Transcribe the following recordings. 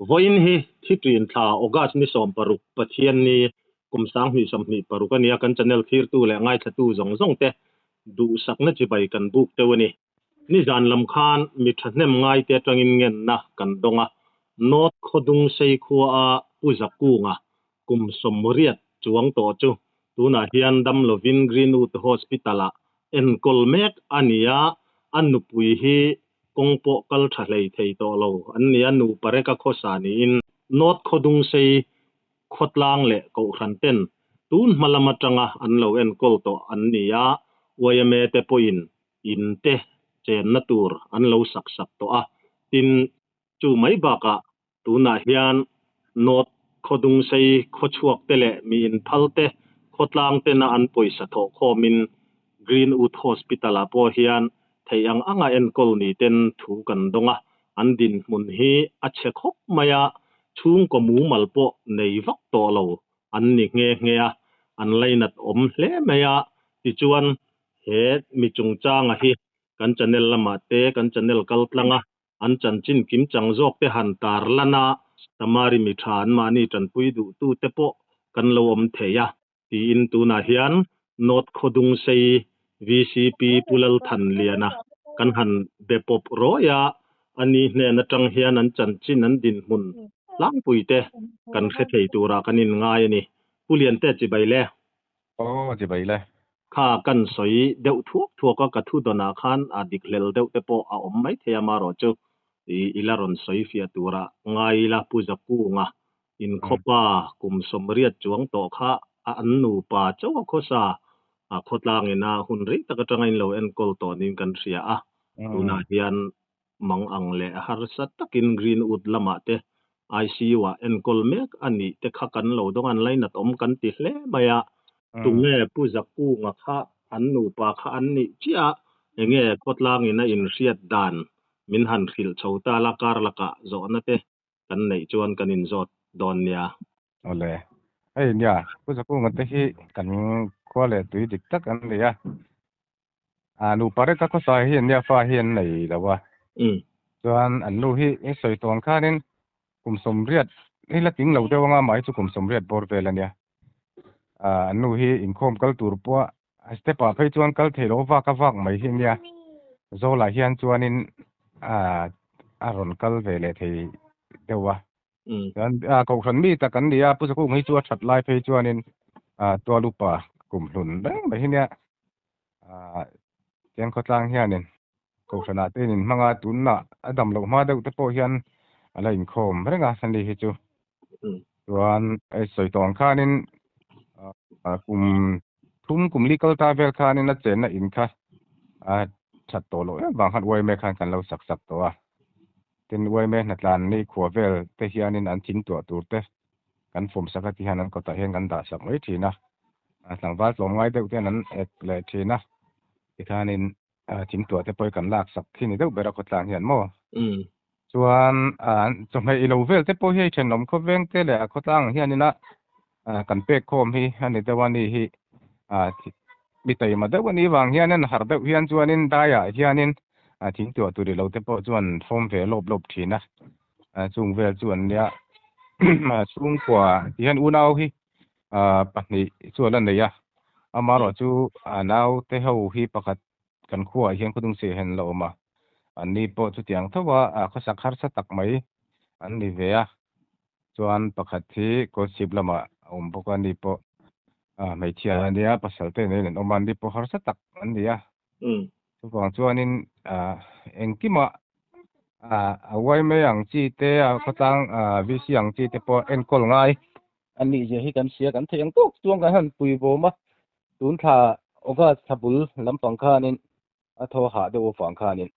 voin hi thitrin tha August ni som paruk pathian ni kumsang hi samni parukania kan channel thir tu le ngai thatu zong te du sakna chi bai kan buk te wani ni zan lam khan mi thnem ngai te tangin ngen na kan donga not khodung sei khuwa a puzakunga kum somriat chuang to chu tuna hian dam lovin greenwood hospital a en kolmek ania anupui hi kongpo kal thalei thei to lo ania nu pareka khosani in not khodung sei khotlang le ko khanten tun malamatanga anlo en kol to annia wayame te poin in te chen natur anlo sak to a tin chu mai baka tuna hian not khodung sei khochuak tele mi in phalte khotlang te na an poisa tho khomin greenwood hospital a po hian theiang anga en kol ni ten thu kan donga an din mun hi a chekhop maya chung ko mu malpo nei vak to lo an ni nge a an leinat om hle maya ti chuan he mi chung changa hi kan channel lama te kan channel kaltlanga an chanchin kim chang jok te han tar lana tamari mi than mani tan pui du tu te po kan lo om theya ti in tu na hian not khodung sei VCP pulal than liana kan han depop roya ani hne na tang hian an chanchin an din mun lang puite kan khe thei tura kanin ngai ani pulian te chi bai le chi bai le kha kan soi deuh thuak ka thu dona khan adik lel deuh te po a om mai thea ma ro chu ilaron soi fia tura ngai la puzaku nga in khopa kum somriat chuang to kha an nu pa chaw khosa a khotlang ina hunri takatangain lo en kol to nin kan ria a tuna hian mang ang le har sat takin greenwood lama te ICU a en kol mek ani te kha kan lo dong an lain at om kan ti hle maya tunge puzaku nga kha an nu pa kha an ni chia enge khotlang ina in riat dan min han khil chhota la kar laka zo na te kan nei chuan kan in zot don nia ole ai nia puzaku nga te hi kan kwale tui dik tak an le ya nu pare ka ko sa hi nia fa hian nei lawa chuan an nu hi soi tong khanin kum somriat hi la ting lo dewanga mai chu kum somriat bor vel ania an nu hi inkhom kal tur po stepa phei chuan kal thelo wa ka wak mai hi nia zola hian chuanin aron kal vele thei dewa dan ko khan mi ta kan nia puzaku ngai chu that lai phei chuanin to lupa kum hlun bang mai hi nia chen khotlang hianin ko khana te nin manga tunna adam lo ma deuh te po hian ala in khom renga sanli hi chu chuan ai soi tong khanin kum legal ta vel khanin a chen na in kha that to lo bang hat wai me khan kan lo sak to a tin wai me na tlan ni khwa vel te hianin an thing to tur te kan fom saka ti hanan ko ta hen kan da sak mai thina sangwal tlom ngai deuh te nan ek le thina ti khanin thing to te poi kan lak sak thini deuh bera khotlang hian mo chuan chomhei ilo vel te po hi thenom kho veng te le khotlang hianina kan pek khom hi ani dewani hi mi tai ma dewani wang hianin har deuh hian chuanin daya hianin thing to tu ri lo te po chuan form ve lop thina chung vel chuan nia chung kwa hian unau hi pahnih chuan an neia amaro chu nau te ho hi pakhat kan khuwa hian khudung se hen lo ma ani po chu tiang thowa khosak har sa tak mai an ni ve a chuan pakhat hi ko sip lama om boka ni po mai thia ania pasal te nen oman ni po har sa tak an nia chuwang chuanin engkima awai me ang chi te khotang VC ang chi te po en kol ngai ani je hi kan sia kan theng tok chuang kan han pui bo ma tun tha oga thabul lampang khanin a tho ha de o fang khanin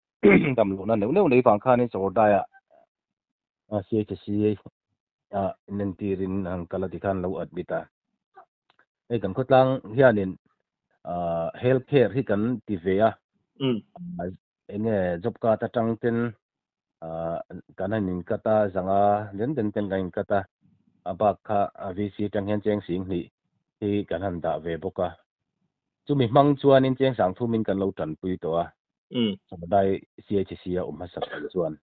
dam lu na neu nei fang khanin chordaya CHC nen tirin ang kalati khan lo admita ei kan khotlang hianin healthcare hi kan ti ve a enge job ka ta tang ten kananin kata zanga den kain kata abak kha VC tang hian cheng sing ni hi kan han da ve boka chumi mang chuanin cheng sang thumin kan lo tan pui to a dai CHC a ha sak chuan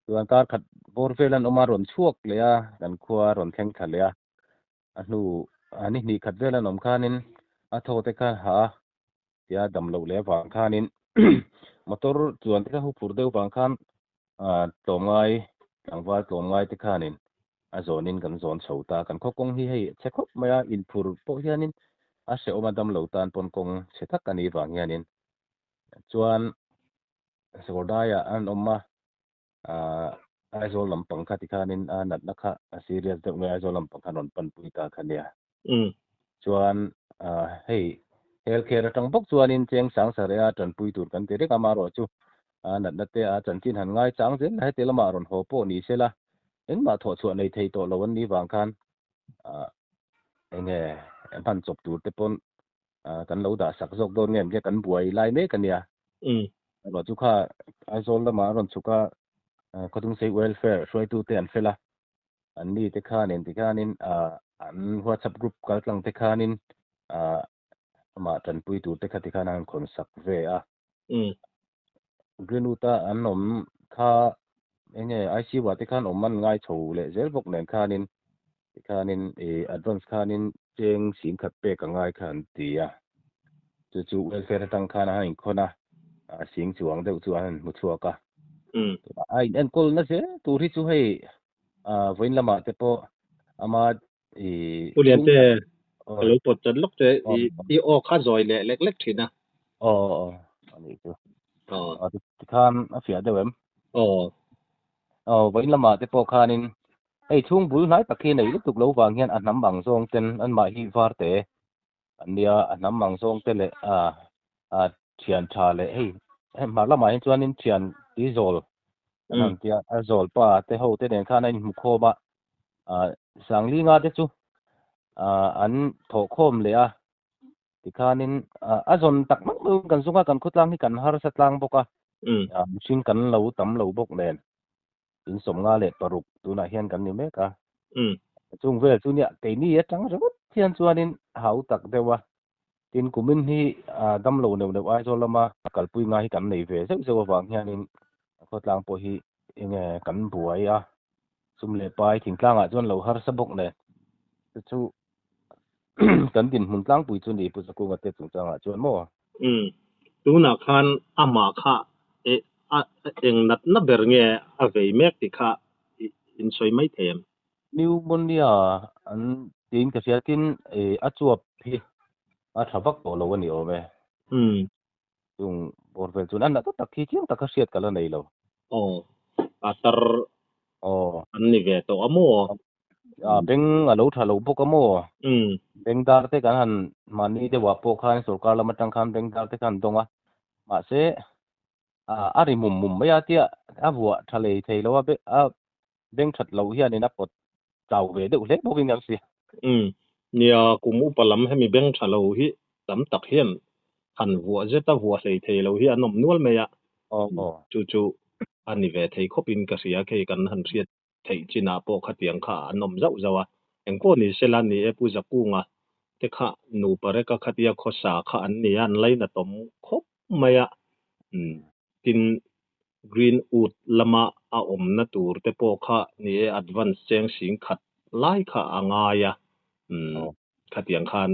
ส่วนการขัดบอร์เฟลันออกมาร่อนช่วกเลยกันครัวร่อนแข่งขันเลยอันนี้ขัดเวลันอมคานินโทษแต่การหาเสียดำเหลวเลยบางคานิน มอเตอร์ส่วนที่เขาพูดเดียวบางครั้งตัวไงหลังว่าตัวไงที่คานินโซนินกันโซนเสาตากันเขาคงให้เช็คครับไม่อินพูดพวกเฮียนินเสียออกมาดำเหลวตานปนคงเช็คกันนี้บางเฮียนินส่วนสกุลได้อันออกมาiso lampang ka tikanin anat naka serious de me iso lampang kanon panpuita kania chuan hey healthcare tang bok chuanin cheng sang sarea tan puitur kan te ka maro chu anat na te a chan chin han ngai chang zen hai te lama ron ho po ni sela en ma tho chuan nei thei to lowan ni wang khan enge pan chop tur te pon kan lo da sak jok don ngem ke kan buai lai me kania ro chu kha iso lama ron chukaก็ต้องใช้ welfare ช่วยตู้เตียนเฟล่ะอันนี้ที่ข้านินอัน WhatsApp group กำลังที่ข้านินมาจันปุยตู้ที่ข้าที่ข้านั่งคนสักเวกรีนูตาอันนมข้าไอซีว่าที่ข้านมมันง่ายโฉเลยเจ้าพวกเนี่ยข้านินadvance ข้านินเจงสินขัดเปกง่ายขันตีจู่ welfare ตั้งข้านะอีกคนสิงจวงเดือดจวนมุชัวกะai en kol na se turi chu hei voin lama te po ama pulian te lo pot chan lok te i o kha zoi le lek lek thina ani chu ti khan afia dewem voin lama te po khanin ei chung bul nai takhi nei lutuk lo wang hian anam bang zong ten an ma hi var te ania anam bang zong te le thian tha le hei ma lama hin chuanin thian izol nan tia azol pa te ho te den khan in kho ba sangli nga te chu an tho khom le ti khanin azon tak mak lu kan sunga kan khutlang hi kan har satlang boka machine kan lo tam lo bok nen in som nga le paruk tu na hian kan ni me ka chung vel chu nia te ni atang rawat hian chuanin hau tak dewa tin kumin hi dam lo ne ai zo lama kalpui nga hi kan nei ve se wang hianin khotlang po hi enge kan buai sumle pai thingtlang chuan lo har sabok ne chu kan din huntlang pui chu ni pu saku ngate chungchanga chuan mo tuna khan ama kha eng nat na bernge avei mek ti kha in soi mai them pneumonia an tin ka fiatin achuap hi thavak to lo ani ome chung borvel chun an ta takhi chiang takha siat kala nei lo atar an ni ve to amo beng alo thalo bok amo beng dar te kan han mani de wa po khan sarkar la matang khan beng dar te kan donga ma se ari mum ya tia abua thale thei lo be beng that lo hian ina pot tau ve de ule boking yang si nia kumu palam hemi beng thalo hi tam tak hian han vua zeta vua thei lo hi anom nual me ya chu ani ve thei khopin ka sia ke kan han riat thei china po khatiang kha anom zau zawa engko ni selan ni epu zakunga te kha nu pare ka khatia khosa kha an ni an laina tom khop maya tin green wood lama a om na tur te po kha ni advance cheng sing khat lai kha anga ya khatiang khan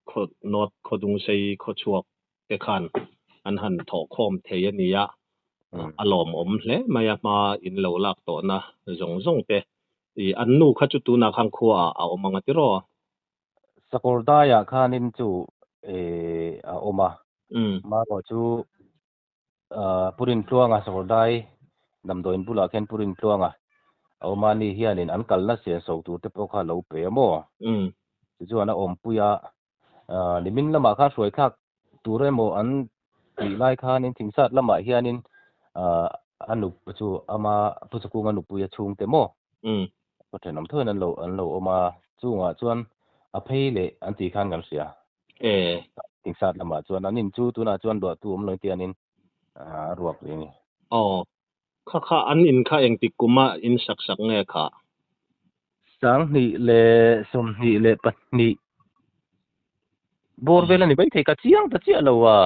kho not khodung sei kho chuak te khan an han tho khom thei ania alom om hle maya ma in lo lak to na zong te i an nu kha chu tu na khang khuwa a omanga ti ro sakorda ya khanin chu oma ma ro chu purin tluanga sakordai namdoin bula khen purin tluanga oma ni hianin an kalna se so tu te po kha lo pe mo chu ana om puya limin lama kha hroi khak ture mo an ti lai khanin thingsat lama hianin anup chu ama puchku anu puya chung te mo pathenam thon an lo oma chunga chuan a pheile an ti khan gan sia thingsat lama chuan anin chu tuna chuan do tu om loi tianin ruak ni kha an in kha eng tikuma in sak nge kha sang ni le som ni le pat ni borvel ani bai thei ka chiang ta chi alowa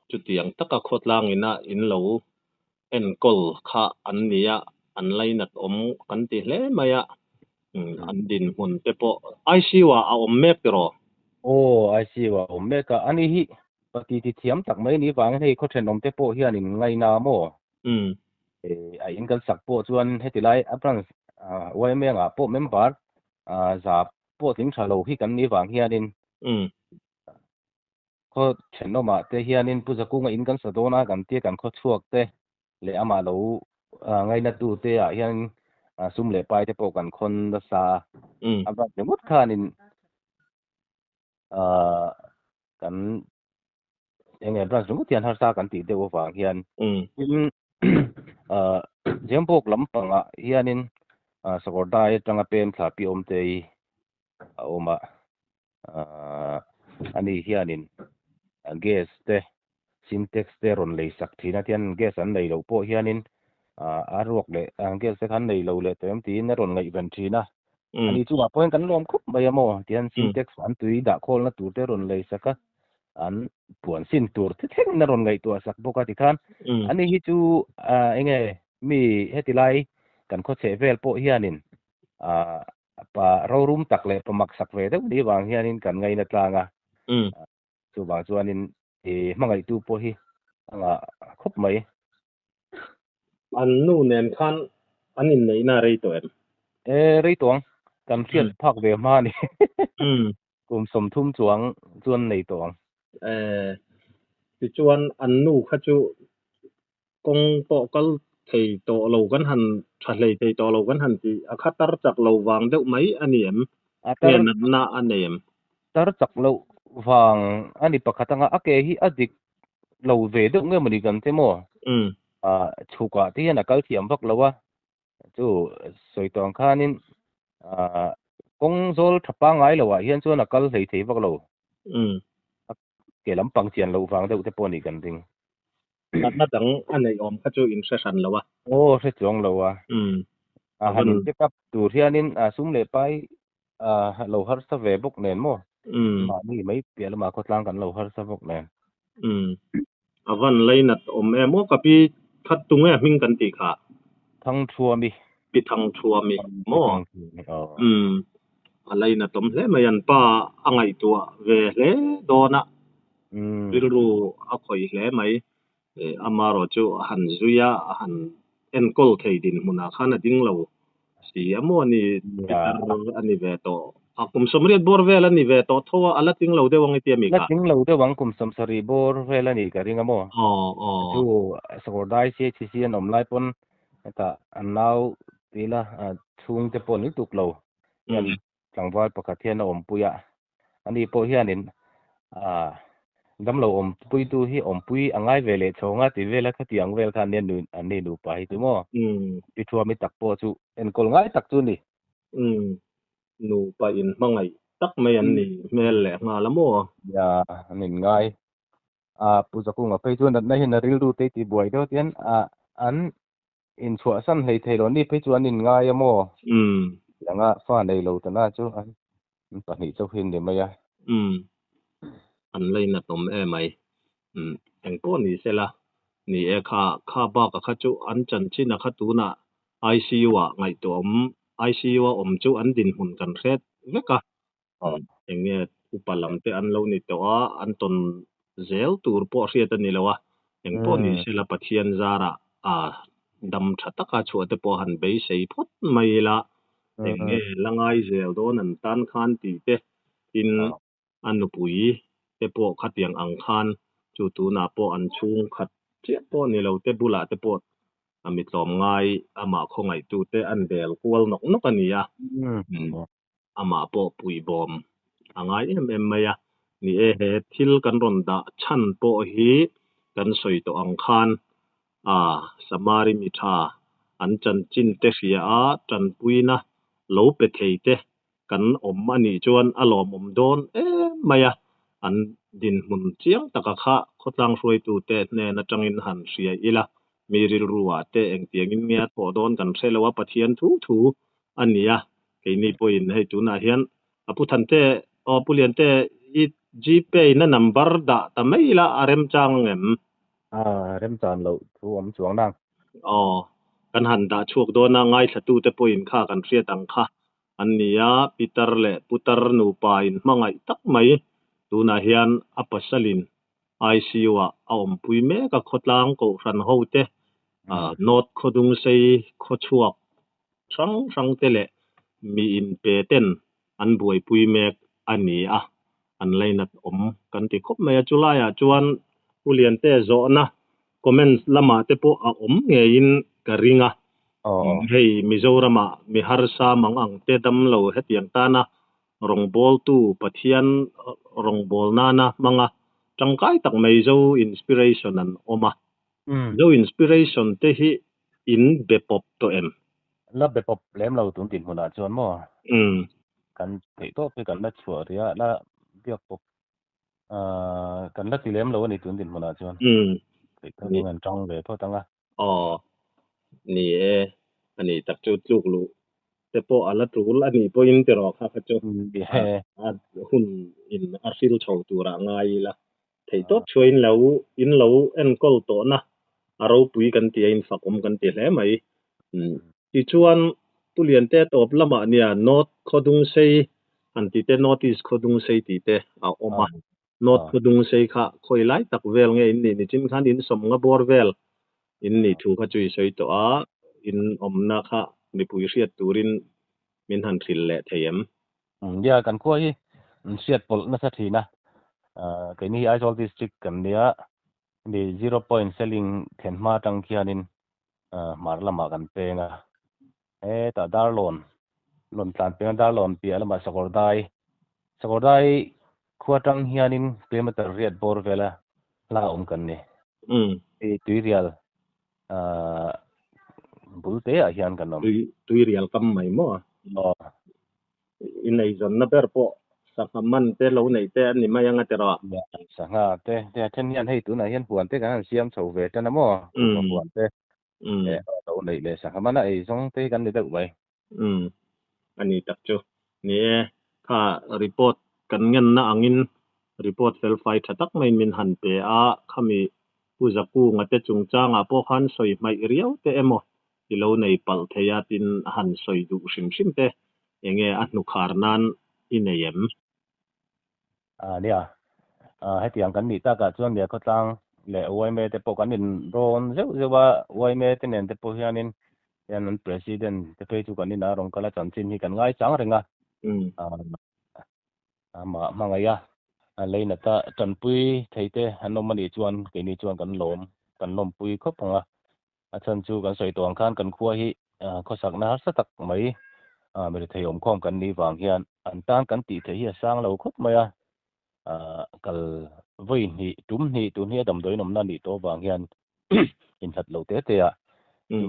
chu tiang taka khotlang ina in lo enkol kha an nia an lainat om kan ti hle maya an din hun te po ai siwa a om mek ro I see wa omeka ani hi pati ti thiam tak mai ni wang hei kho then om te po hianin ngai na mo ai in kan sak po chuan heti lai aprang wai me nga po member za po ting thalo hi kan ni wang hianin kho then no ma te hianin pu zaku nga in kan sadona kan te kan kho chuak te le ama lo ngai na tu te a hian sum le pai te po kan khon da sa aba te mut khanin kan enge branch nu tian har sa kan ti de wa wang hian in jempok lampanga hianin sakordai tanga pen thla pi om te oma ani hianin gas te syntax te ron lei sak thina tian gas an nei lo po hianin arok le gas se khan nei lo le tem ti na ron ngai ban thina ani chuwa point kan lom khup mai amo tian syntax an tui da khol na tur te ron lei saka an puan sin tur the theng na ron ngai tu sak boka ti khan ani hi chu enge mi hetilai kan kho che vel po hianin pa rorum tak le pamak sak ve de ni wang hianin kan ngai na tlanga chu wang chuanin mangai tu po hi anga khop mai an nu nen khan anin nei na rei to em rei tong kan khiat phak ve ma ni kum som thum chuang chuan nei tong ti chuan an nu kha chu kong po kal thei to lo kan han thlei thei to lo kan han ti akhatar chak lo wang deuh mai ani em nen na anem tar chak lo wang ani pakhatanga ake hi adik lo ve deuh nge mani kan te mo chuka ti na kal thiam vak lowa chu soitong khanin kong zol thapa ngai lowa hian chu na kal hlei thei vak lo ke lampang chian lo wang deuh te poni kan ding na dang anei om kha chu in session lowa se chong lowa han pick up tur hianin sum le pai lo har sa ve bok nen mo ma ni mai pial ma ko tlang kan lo har sa bok nen avan leinat om emo kapi that tunge ming kan ti kha thang thua mi pi thang thua mi mo alaina tom hle mayan pa angai tua ve hle dona biru a khoi hle mai amaro chu han zuya han enkol theidin muna khana ding lo si amo ni pitar ani ve to akum somriat bor vel ani ve to thowa ala ting lo de wang ti mi ka ting lo de wang kum som sari bor vel ani ka ringa mo chu sakordai se chi sian om lai pon ta anau tila thung te pon ni tuk lo yan tlangwal pakhathian om puya ani po hianin dam lo om pui tu hi om pui angai vele chonga ti vela khatiang vel khan nen nu ani nu pa hi tu mo pi thua mi tak po chu en kol ngai tak chu ni nu pa in mangai tak mai an ni mel le nga lamo ya nin ngai pu zaku nga pe chu na hin na ril du te ti buai do tian an in chua san hei thei lo ni pe chu anin ngai amo yanga fa nei lo ta na chu an pa ni chu hin ni maya an leina tom mai engpo ni sela ni kha ba ka kha chu an chan china kha tu na ICU wa ngai tom ICU wa om chu an din hun kan ret veka enge upalam te an lo ni to an ton zel tur po riat ani lawa engpo ni sela pathian zara dam thataka chu te po han be sei phot mai la enge langai zel don an tan khan ti te in anupui te po khatiang ang khan chu tu na po an chung khat che po ni lo te bula te po ami tlom ngai ama khongai tu te an bel kwal nok nok ania ama po pui bom angai em maya ni he thil kan ron da chan po hi kan soi to ang khan samari mitha an chan chin te ria chan puina lo pe thei te kan om ani chuan alom om don maya an din mun chiang taka kha khotlang hroi tu te ne na tangin han ria ila miril ruwa te eng tiangin ngia tho don kan thelewa pathian thu ania keini point hei tuna hian apu than te pulian te i gpay na number da ta maila arem chang em rem chan lo thu om chuang nang อ๋อกันหันดาชวกโดนง่ายสตูแต่ปอินค่ากันเสียตังค่ะอันนี้ปีเตอร์และปุตรนูปาอินมังไงตักไหมตูนาเฮียนอัปสลิน ICU เอาปุยเมก็ขดลางก็รันโฮเตโนดขดุงใส่ขดชวกสังเตเลมีอินเปเต็นอันบวยปุยเมกอันนี้อันไรนัดกันที่คบไม่จุลายจวนผู้เรียนเตโซนะคอมเมนต์ละมาเตปเงยินกะริงเฮ้ยมิโซรามามีฮาร์ซามังอังเตดัมโลเฮติยันตานะรองบอลตูปัทยันรองบอลนานะมังจังไกตักไม่โซอินสปิเรชันนันมาโซอินสปิเรชันเตหิอินเบปอบตัวแล้วเบปอบเล่มเราตุนตินหัวหน้าจวนมั่วกันเตะโต๊ะไปกันละชัวเรียละเบียกปบกันละสิเล่มเรานี่ตุนตินหัวหน้าจวนเตะกันงานจ้องเลยเพราะตั้งนี่อันนี้ตักจุดลูกแต่พออัลตรูลอันนี้พออินเตอร์ออกครับจหุ่นอินอาร์ฟิลชาวตัวง่ายละไทยตัวช่วยแล้วอินแล้วเอ็นกอลตัวนะเราปุยกันเตียอินฝักกันเตียแล้วไหมที่ชวนผู้เรียนเตะตบละมาเนี่ยโนดขดุงเซอันที่เตโนติสขดุงเซที่เตมาโนดขดุงเซค่ะคอยไล่ตักเวลไงอินนี่จิมคันอินสมงบอร์เวลอินนี่ถูกขจุยสวยตัวอินนะค่ะมีปุยเสียดตูรินมินหันสิลและเทียมยากันคั่วที่เสียดปลนะสักทีนะก็นี่ไอโซลดิสตริกกันเนี่ยมี0 point selling เห็นมาตั้งเคียนินมาละมากันเปงแต่ดาร์ลอนตานเปงดาร์ลอนเปียละมาสกอร์ได้คั่วตั้งเฮียนินเปมาตเรียดบอร์เวลลากันนี่ตุยเรียลบุลเตะเฮียนกันน้ตุยเรียลกำไม่มั่วอินไอจอนนะเปอร์ปอสักมันเตะเราในเตะนี่มายังไงเตะรอสังหาเตะเช่นยันให้ตัวไหนยันหวนเตะกันเสียมโซเวตนะมั่วหวนเตะเราในเลยสังหามันไอ้สองเตะกันได้ตัวไปอันนี้ตักจูนี่ค่ารีพอร์ตกันเงินนะอังินรีพอร์ตเฟลไฟทักไม่มินหันเปข้ามีผู้จักกู้งัดเตจุงจ้างพวกหันสอยไม่เรียวเตะมั่วที่เราในปัลเทียตินหันสอยดูชิมเตะยังไงอันนุคาร์นันอินเอ็มเนี่ยให้เตียงกันนี่ตากะส่วนเดียวก็ตั้งและไว้เมแต่ปกันนินโรนเจ้าว่าไว้เมแต่เนี่ยแต่พวกยันนั้น president แต่ไปทุกันนี่นะรงกะละจันทร์นี่กันง่ายจังเรงมาไงเลยนะตาจันปุยไทยเตหันนมันอีจวนกินอีจวนกันลมปุยครบงจันจูกันใส่ตัวข้างกันคั่วฮิข้อสักนะสักไหมไม่ได้ทยมข้อมกันนี่วางเฮียนอันต้านกันตีเทียสร้างเราครบไหมกัลวิ่งนี่จุ่มนี่ตัวนี้ดำโดยนมนั่นนี่ตัววางเฮียนอินทัดเราเตะที่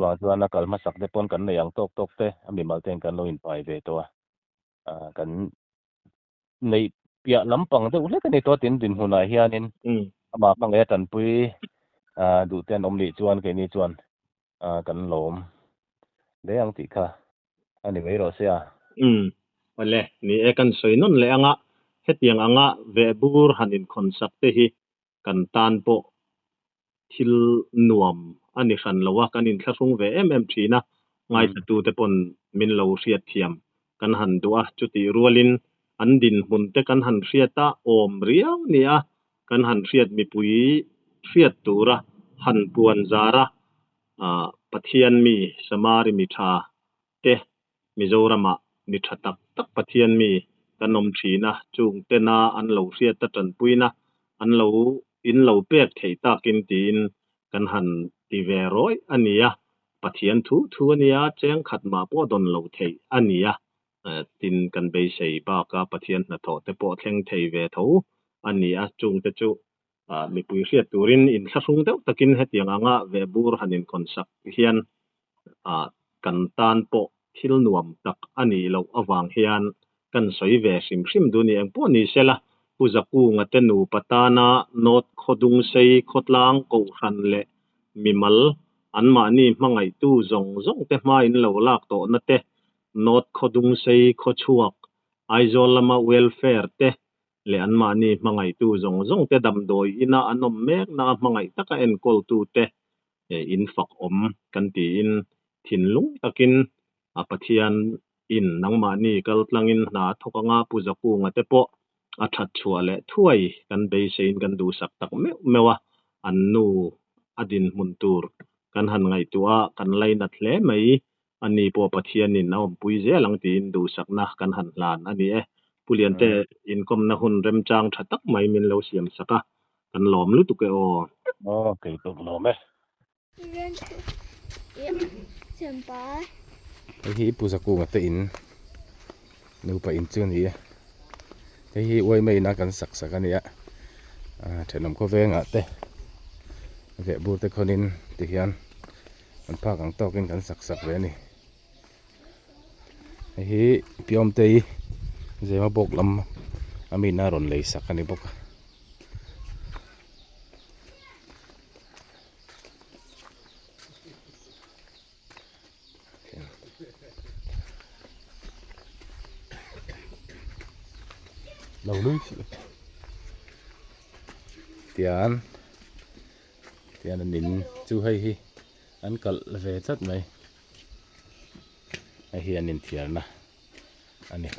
วางตัวนักกัลมาสักเดปอนกันในอย่างตกเตะมีมาเต็งกันเราอินไปเวตัวกันในเปียลำปังเตะอุเล็กในตัวตินหัวหน้าเฮียนินมาบังเอตันปุยดูเต้นลีจวนกันนี่จวนกันหลมได้ยังติค่ะอันนี้ไม่รู้เสียวันเลยนี่กันสวยนั่นเลยเฮ็ดยังเวบูร์หันินคอนเซ็ปต์ที่กันตานโปทิลนวมอันนี้ขันละว่ากันอินคลาสงเวMMTนะง่ายสตูแต่ปนมินเราเสียเทียมกันหันตัวจุติรัวลินอันดินหุ่นแต่กันหันเสียตาอมเรียวเนี่ยกันหันเสียมีปุยเสียตัวระหันปวนจาระปะเทียนมีสมาริมิทาเตมิโซรามามิทตักปะเทียนมีกันนมฉีนะจุงเตนาอันเหลาเสียตะจันปุยนะอันเหลาอินเหลาเป็ดไถตากินตีนกันหันตีเวร้อยอันนี้ปะเทียนทูเนี่ยแจ้งขัดมาป้อดนเหลาไถอันนี้ตินกันไปใส่ปากปะเทียนนะโถแต่ป้อแทงไถเวโถอันนี้จุงเตจุมีปุยเสียตูรินอินสักงเตตะกินเฮ็ดยังเวบูร์หันอินคอนซักเฮียนกันตานโปทิลนวมตักอันนี้เราอวางเฮียนกันสวยเวซิมดูนี่เองพวกนี้เสละผู้จักกู้งัดเตนูปตานาโนดขดุงเซขดลางกูหันเละมิมัลอันมานี่มังไงตู้จงเตมาอินเราลากโตนะเตโนดขดุงเซขดชวกไอโซลมาเวลเฟร์เตle an ma ni mangai tu zong te dam doi ina anom mek na mangai taka en kol tu te อินฝักอมกันตีอินถิ่นลุงตะกินปะเทียนอินนังมานี่กัลตลังอินนาทกงาปุจักูงะเตปอทัดชัวและถ้วยกันเบเซนกันดูสักตักเมวะอันนูอดินมุนตูรกันหันไงตัวกันไลนัดแลไหมอันนี้ปอปะเทียนนินเอาปุยเจลังตีนดูสักนะกันหันลานอันนี้ปุเลียนเตอินคมนะหุนเรมจางทัดตักไหมมินเลวเสียมสักกันหลอมลุตุกเออเคยตกหลอมมั้ยSenpai. Hi pusaku ngate in nu pa in chun hi hi oi mai na kan sak sak ania thenam ko venga te ve bu te khonin ti hian an pha kang tokin kan sak sak ve ni hi piom te zema bok lam ami na ron lei sak ani bok lâu lưới tiền anh nín chú hay hi anh cật về rất mấy hay hi anh nín tiền nè anh này